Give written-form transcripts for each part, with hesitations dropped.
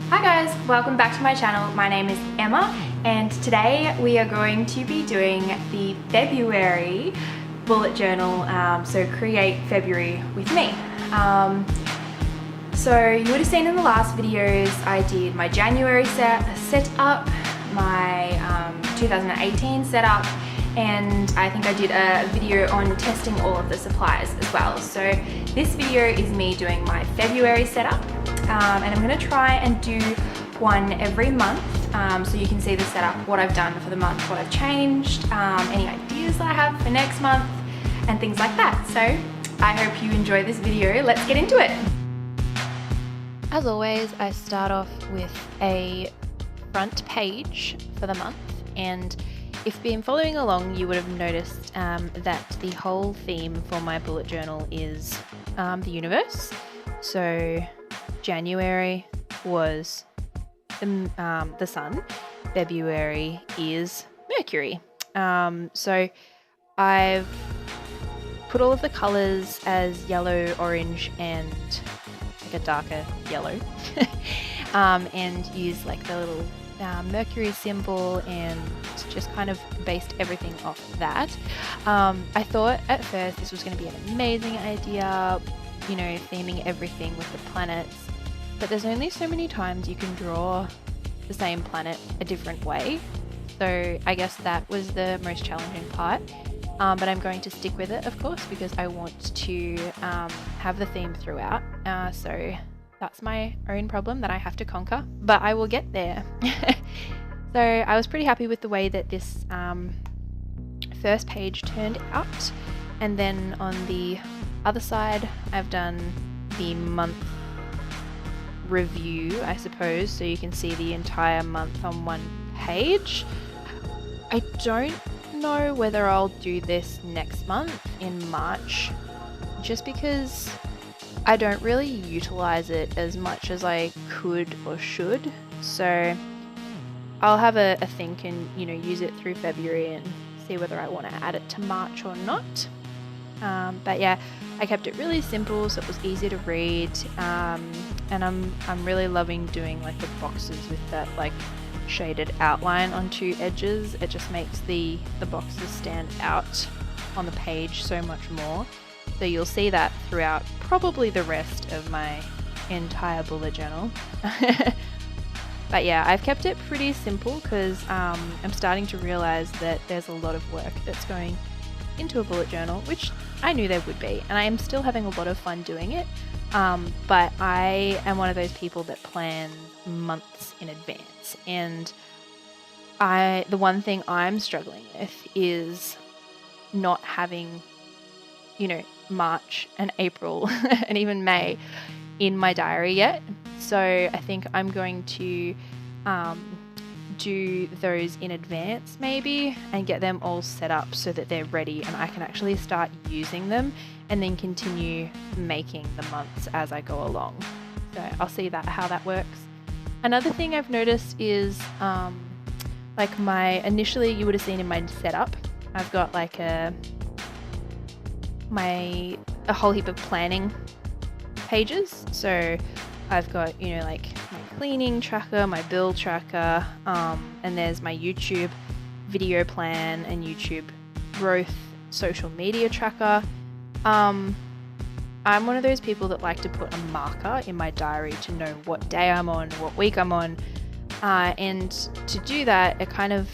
Hi guys, welcome back to my channel. My name is Emma and today we are going to be doing the February bullet journal, so create February with me. So you would have seen in the last videos I did my January setup, my 2018 setup, and I think I did a video on testing all of the supplies as well. So this video is me doing my February setup, and I'm going to try and do one every month, so you can see the setup, what I've done for the month, what I've changed, any ideas that I have for next month, and things like that. So I hope you enjoy this video. Let's get into it. As always, I start off with a front page for the month, and if you've been following along, you would have noticed that the whole theme for my bullet journal is the universe. So January was the sun, February is Mercury. So I've put all of the colors as yellow, orange, and like a darker yellow, and use like the little Mercury symbol, and just kind of based everything off that. I thought at first this was going to be an amazing idea, you know, theming everything with the planets, but there's only so many times you can draw the same planet a different way. So I guess that was the most challenging part, but I'm going to stick with it, of course, because I want to have the theme throughout. So that's my own problem that I have to conquer, but I will get there. So I was pretty happy with the way that this first page turned out, and then on the other side I've done the month review, I suppose, so you can see the entire month on one page. I don't know whether I'll do this next month in March, just because I don't really utilize it as much as I could or should. So I'll have a think and, you know, use it through February and see whether I want to add it to March or not. But yeah, I kept it really simple so it was easy to read, and I'm really loving doing like the boxes with that like shaded outline on two edges. It just makes the boxes stand out on the page so much more. So you'll see that throughout probably the rest of my entire bullet journal. But yeah, I've kept it pretty simple because I'm starting to realize that there's a lot of work that's going into a bullet journal, which I knew there would be, and I am still having a lot of fun doing it. But I am one of those people that plan months in advance, and the one thing I'm struggling with is not having, you know, March and April and even May in my diary yet. So I think I'm going to do those in advance maybe, and get them all set up so that they're ready and I can actually start using them, and then continue making the months as I go along. So I'll see how that works. Another thing I've noticed is like initially you would have seen in my setup, I've got like a whole heap of planning pages. So I've got, you know, like my cleaning tracker, my bill tracker, and there's my YouTube video plan and YouTube growth social media tracker. I'm one of those people that like to put a marker in my diary to know what day I'm on, what week I'm on, and to do that, it kind of,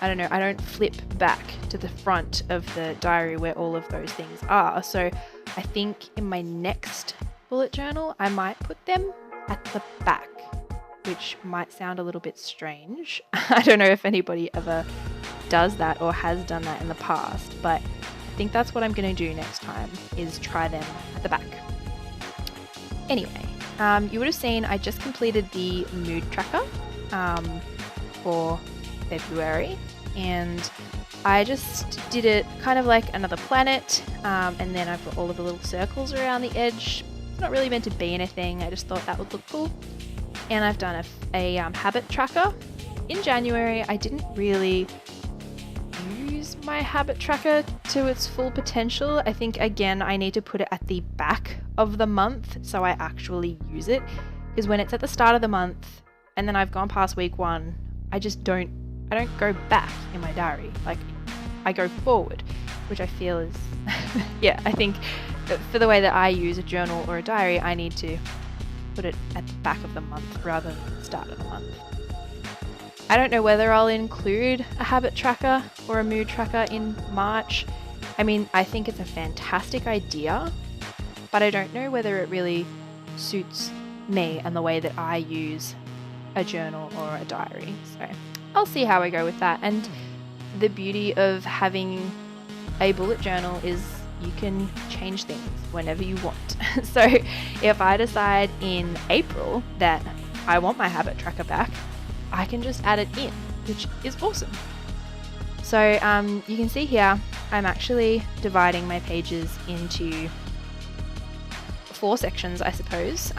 I don't know, I don't flip back to the front of the diary where all of those things are. So I think in my next bullet journal, I might put them at the back, which might sound a little bit strange. I don't know if anybody ever does that or has done that in the past, but I think that's what I'm going to do next time, is try them at the back. Anyway, you would have seen I just completed the mood tracker for February, and I just did it kind of like another planet, and then I've got all of the little circles around the edge. It's not really meant to be anything, I just thought that would look cool. And I've done a habit tracker. In January, I didn't really use my habit tracker to its full potential. I think, again, I need to put it at the back of the month so I actually use it, because when it's at the start of the month, and then I've gone past week 1, I don't go back in my diary. Like, I go forward, which I feel is, yeah, I think for the way that I use a journal or a diary, I need to put it at the back of the month rather than the start of the month. I don't know whether I'll include a habit tracker or a mood tracker in March. I mean, I think it's a fantastic idea, but I don't know whether it really suits me and the way that I use a journal or a diary. So I'll see how I go with that. And the beauty of having a bullet journal is you can change things whenever you want. So if I decide in April that I want my habit tracker back, I can just add it in, which is awesome. So you can see here, I'm actually dividing my pages into 4 sections, I suppose.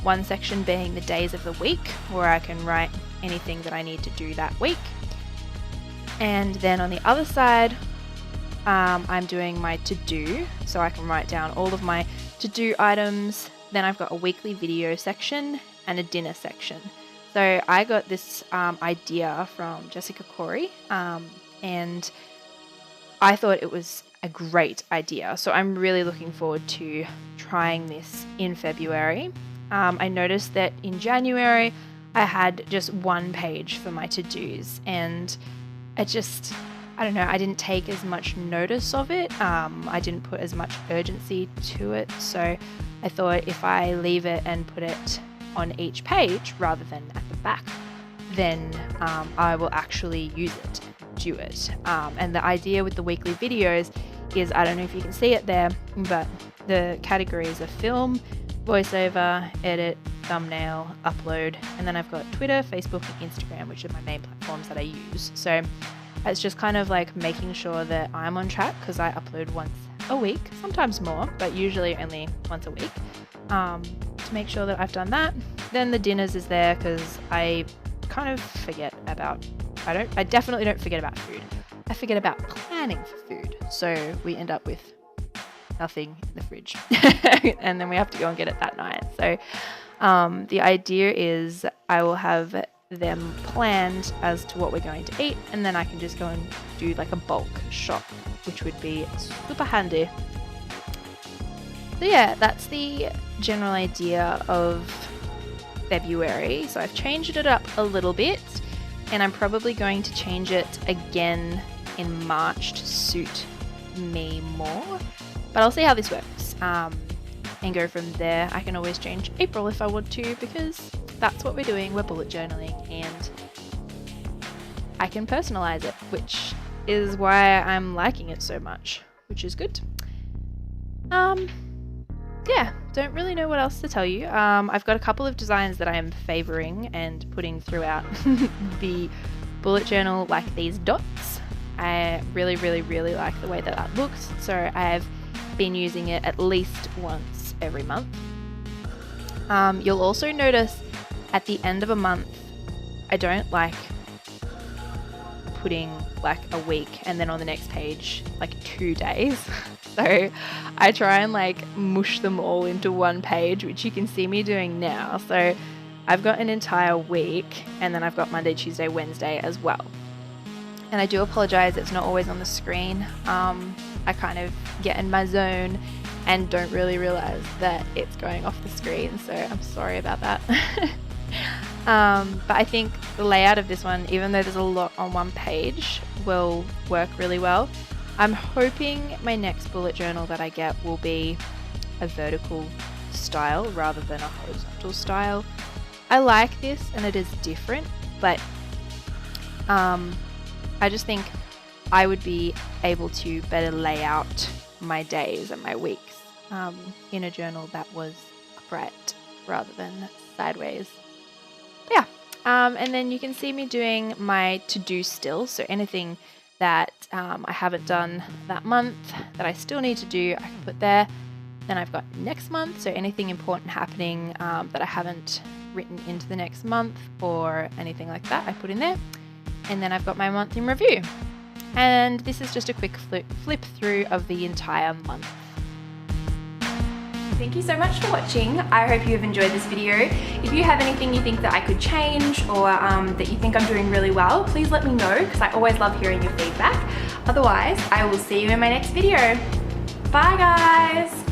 One section being the days of the week, where I can write anything that I need to do that week. And then on the other side, I'm doing my to-do, so I can write down all of my to-do items. Then I've got a weekly video section and a dinner section. So I got this idea from Jessica Corey, and I thought it was a great idea. So I'm really looking forward to trying this in February. I noticed that in January, I had just 1 page for my to-dos, and I don't know, I didn't take as much notice of it. I didn't put as much urgency to it. So I thought if I leave it and put it on each page rather than at the back, then I will actually use it, do it. And the idea with the weekly videos is, I don't know if you can see it there, but the categories are film, voiceover, edit, thumbnail, upload, and then I've got Twitter, Facebook, and Instagram, which are my main platforms that I use. So it's just kind of like making sure that I'm on track, because I upload once a week, sometimes more, but usually only once a week, to make sure that I've done that. Then the dinners is there because I kind of forget about, I definitely don't forget about food. I forget about planning for food. So we end up with nothing in the fridge and then we have to go and get it that night. So the idea is I will have them planned as to what we're going to eat, and then I can just go and do like a bulk shop, which would be super handy. So yeah, that's the general idea of February. So I've changed it up a little bit, and I'm probably going to change it again in March to suit me more, but I'll see how this works and go from there. I can always change April if I want to, because that's what we're doing. We're bullet journaling, and I can personalize it, which is why I'm liking it so much, which is good. Yeah, don't really know what else to tell you. I've got a couple of designs that I am favoring and putting throughout the bullet journal, like these dots. I really, really, really like the way that that looks. So I've been using it at least once every month. You'll also notice at the end of a month, I don't like putting like a week and then on the next page like 2 days. So I try and like mush them all into one page, which you can see me doing now. So I've got an entire week, and then I've got Monday, Tuesday, Wednesday as well. And I do apologize, it's not always on the screen. I kind of get in my zone and don't really realize that it's going off the screen, so I'm sorry about that. But I think the layout of this one, even though there's a lot on one page, will work really well. I'm hoping my next bullet journal that I get will be a vertical style rather than a horizontal style. I like this and it is different, but I just think I would be able to better lay out my days and my weeks in a journal that was upright rather than sideways. Yeah, and then you can see me doing my to-do still, so anything that I haven't done that month that I still need to do, I can put there. Then I've got next month, so anything important happening that I haven't written into the next month or anything like that, I put in there. And then I've got my month in review. And this is just a quick flip through of the entire month. thank you so much for watching. I hope you have enjoyed this video. If you have anything you think that I could change or that you think I'm doing really well, please let me know because I always love hearing your feedback. Otherwise, I will see you in my next video. Bye guys!